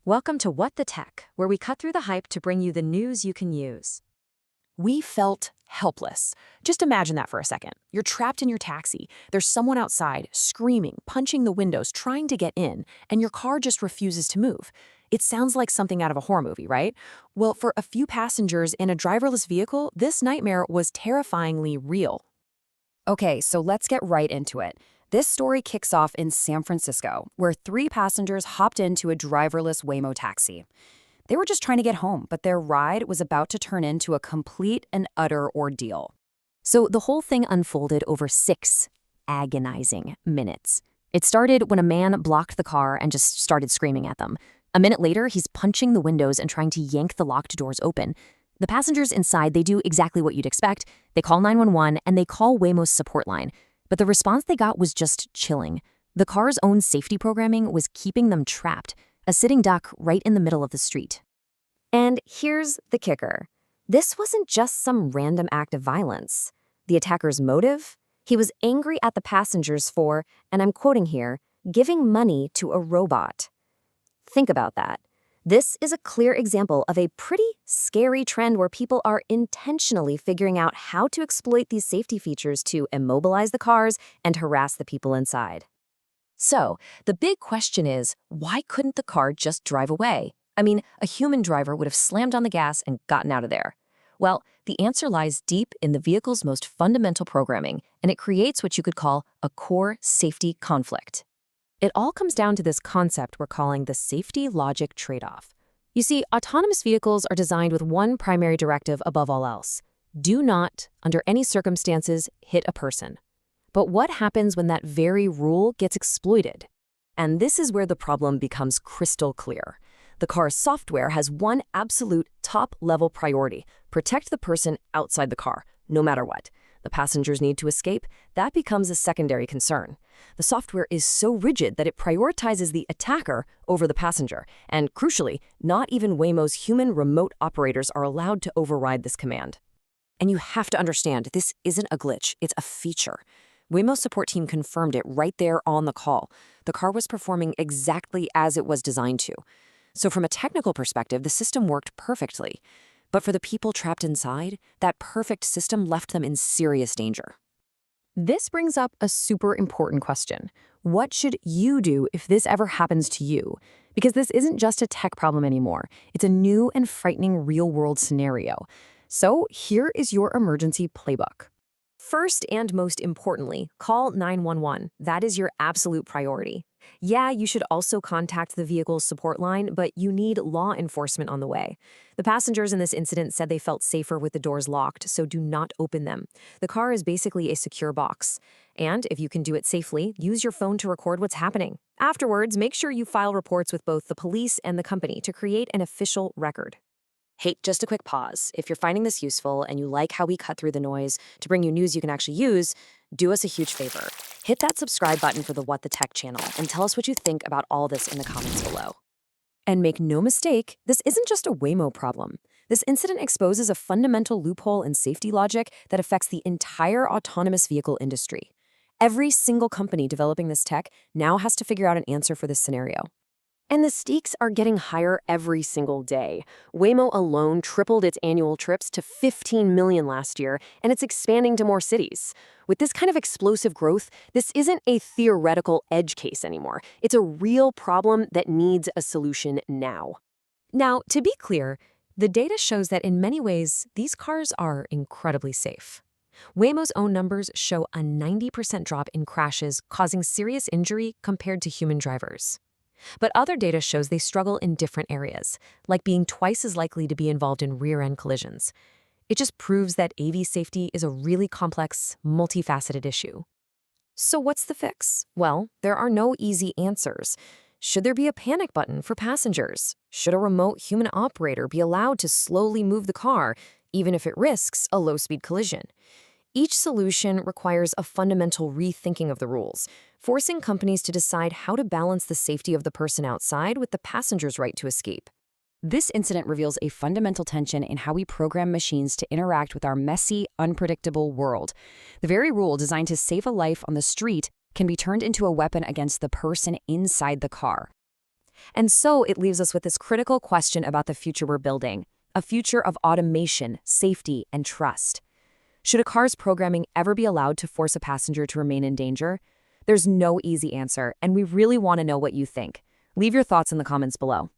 Welcome to What the Tech, where we cut through the hype to bring you the news you can use. We felt helpless. Just imagine that for a second. You're trapped in your taxi. There's someone outside, screaming, punching the windows, trying to get in, and your car just refuses to move. It sounds like something out of a horror movie, right? Well, for a few passengers in a driverless vehicle, this nightmare was terrifyingly real. Okay, so let's get right into it. This story kicks off in San Francisco, where 3 passengers hopped into a driverless Waymo taxi. They were just trying to get home, but their ride was about to turn into a complete and utter ordeal. So the whole thing unfolded over 6 agonizing minutes. It started when a man blocked the car and just started screaming at them. A minute later, he's punching the windows and trying to yank the locked doors open. The passengers inside, they do exactly what you'd expect. They call 911 and they call Waymo's support line. But the response they got was just chilling. The car's own safety programming was keeping them trapped, a sitting duck right in the middle of the street. And here's the kicker. This wasn't just some random act of violence. The attacker's motive? He was angry at the passengers for, and I'm quoting here, giving money to a robot. Think about that. This is a clear example of a pretty scary trend where people are intentionally figuring out how to exploit these safety features to immobilize the cars and harass the people inside. So, the big question is, why couldn't the car just drive away? I mean, a human driver would have slammed on the gas and gotten out of there. Well, the answer lies deep in the vehicle's most fundamental programming, and it creates what you could call a core safety conflict. It all comes down to this concept we're calling the safety logic trade-off. You see, autonomous vehicles are designed with one primary directive above all else. Do not, under any circumstances, hit a person. But what happens when that very rule gets exploited? And this is where the problem becomes crystal clear. The car's software has one absolute top-level priority: protect the person outside the car, no matter what. The passengers need to escape. That becomes a secondary concern. The software is so rigid that it prioritizes the attacker over the passenger. And crucially, not even Waymo's human remote operators are allowed to override this command. And you have to understand, this isn't a glitch, it's a feature. Waymo's support team confirmed it right there on the call. The car was performing exactly as it was designed to. So from a technical perspective, the system worked perfectly. But for the people trapped inside, that perfect system left them in serious danger. This brings up a super important question. What should you do if this ever happens to you? Because this isn't just a tech problem anymore. It's a new and frightening real-world scenario. So here is your emergency playbook. First and most importantly, call 911. That is your absolute priority. Yeah, you should also contact the vehicle's support line, but you need law enforcement on the way. The passengers in this incident said they felt safer with the doors locked, so do not open them. The car is basically a secure box. And if you can do it safely, use your phone to record what's happening. Afterwards, make sure you file reports with both the police and the company to create an official record. Hey, just a quick pause. If you're finding this useful and you like how we cut through the noise to bring you news you can actually use, do us a huge favor. Hit that subscribe button for the What the Tech channel and tell us what you think about all this in the comments below. And make no mistake, this isn't just a Waymo problem. This incident exposes a fundamental loophole in safety logic that affects the entire autonomous vehicle industry. Every single company developing this tech now has to figure out an answer for this scenario. And the stakes are getting higher every single day. Waymo alone tripled its annual trips to 15 million last year, and it's expanding to more cities. With this kind of explosive growth, this isn't a theoretical edge case anymore. It's a real problem that needs a solution now. Now, to be clear, the data shows that in many ways, these cars are incredibly safe. Waymo's own numbers show a 90% drop in crashes causing serious injury compared to human drivers. But other data shows they struggle in different areas, like being twice as likely to be involved in rear-end collisions. It just proves that AV safety is a really complex, multifaceted issue. So what's the fix? Well, there are no easy answers. Should there be a panic button for passengers? Should a remote human operator be allowed to slowly move the car, even if it risks a low-speed collision? Each solution requires a fundamental rethinking of the rules, forcing companies to decide how to balance the safety of the person outside with the passenger's right to escape. This incident reveals a fundamental tension in how we program machines to interact with our messy, unpredictable world. The very rule designed to save a life on the street can be turned into a weapon against the person inside the car. And so it leaves us with this critical question about the future we're building, a future of automation, safety, and trust. Should a car's programming ever be allowed to force a passenger to remain in danger? There's no easy answer, and we really want to know what you think. Leave your thoughts in the comments below.